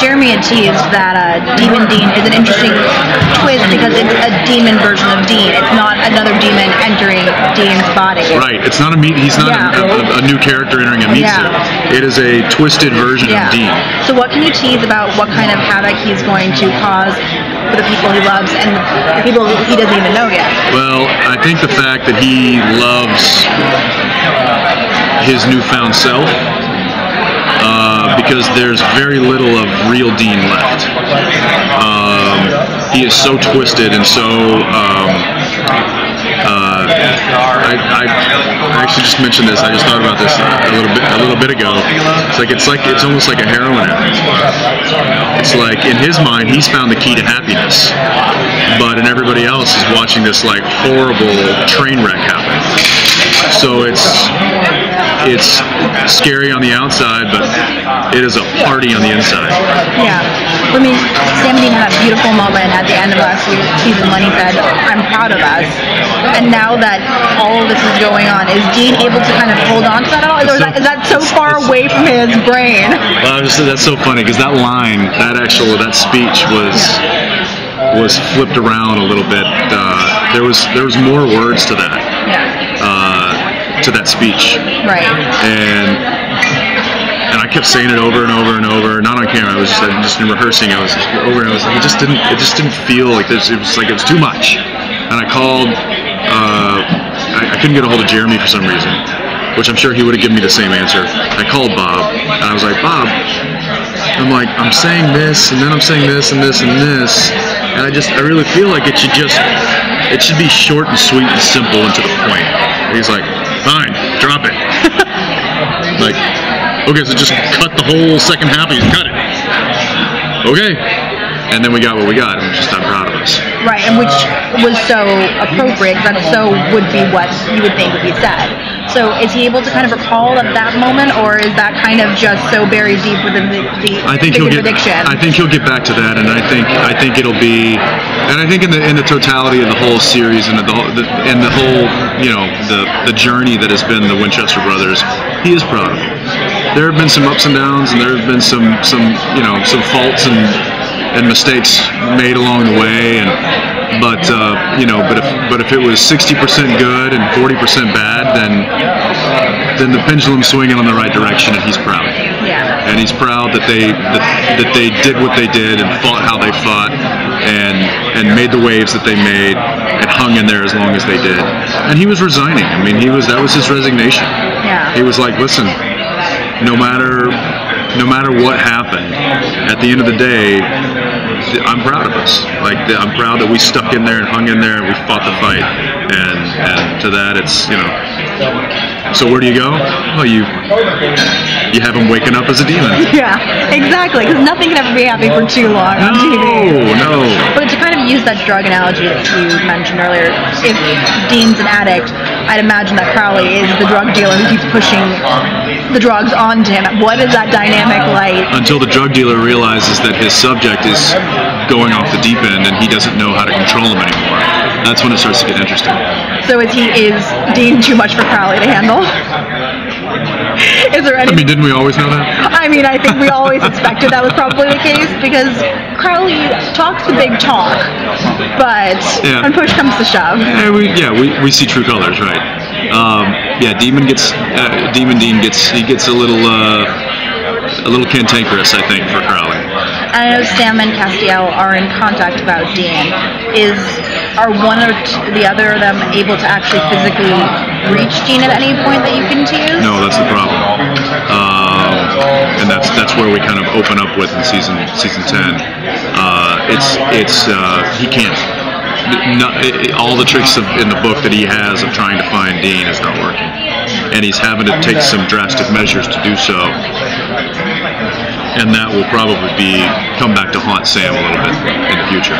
Jeremy had teased that Demon Dean is an interesting twist because it's a demon version of Dean. It's not another demon entering Dean's body. Right. It's not a meat. He's not a new character entering a meat suit. It is a twisted version of Dean. So what can you tease about what kind of havoc he's going to cause for the people he loves and the people he doesn't even know yet? Well, I think the fact that he loves his newfound self. Because there's very little of real Dean left. He is so twisted and so. I actually just mentioned this. I just thought about this a little bit ago. It's almost like a heroin addict. It's like in his mind he's found the key to happiness, but in everybody else is watching this like horrible train wreck happen. So it's scary on the outside, but it is a party on the inside. Yeah. For me, Sam Dean had a beautiful moment at the end of last season when he said, "I'm proud of us." And now that all of this is going on, is Dean able to kind of hold on to that at all? Or is that so far away from his brain? Well, that's so funny because that line, that speech was flipped around a little bit. There was more words to that. To that speech. Right. And I kept saying it over and over and over, not on camera. I was just in rehearsing. I was over and I was like, it just didn't feel like this. It was too much. And I called. I couldn't get a hold of Jeremy for some reason, which I'm sure he would have given me the same answer. I called Bob and I was like, Bob, I'm saying this and then I'm saying this and this and this, and I really feel like it should be short and sweet and simple and to the point. And he's like, fine, drop it. Like, okay, so just cut the whole second half and cut it. Okay. And then we got what we got, and I'm proud of us. Right, and which was so appropriate, that so would be what you would think would be said. So is he able to kind of recall at that moment, or is that kind of just so buried deep within the addiction? I think he'll get back to that, and I think it'll be, and I think in the totality of the whole series and the whole the journey that has been the Winchester brothers, he is proud of them. There have been some ups and downs, and there have been some faults and mistakes made along the way, but if it was 60% good and 40% bad, then the pendulum's swinging in the right direction, and he's proud. Yeah. And he's proud that they did what they did and fought how they fought and made the waves that they made and hung in there as long as they did. And he was resigning. I mean, that was his resignation. Yeah. He was like, listen, no matter what happened, at the end of the day, I'm proud of us. Like, I'm proud that we stuck in there and hung in there and we fought the fight. And to that, it's, so where do you go? Well, you have him waking up as a demon. Yeah, exactly, because nothing can ever be happy for too long on TV. No. But to kind of use that drug analogy that you mentioned earlier, if Dean's an addict, I'd imagine that Crowley is the drug dealer who keeps pushing the drugs onto him. What is that dynamic like? Until the drug dealer realizes that his subject is going off the deep end and he doesn't know how to control him anymore. That's when it starts to get interesting. So is Dean too much for Crowley to handle? Is there any? I mean, didn't we always know that? I mean, I think we always expected that was probably the case because Crowley talks the big talk, but when push comes to shove. We see true colors, right? Demon Dean gets a little cantankerous, I think, for Crowley. I know Sam and Castiel are in contact about Dean. Are one or the other of them able to actually physically reach Dean at any point that you can tease? No, that's the problem. And that's where we kind of open up with in season 10. He can't. All the tricks in the book that he has of trying to find Dean is not working, and he's having to take some drastic measures to do so, and that will probably come back to haunt Sam a little bit in the future.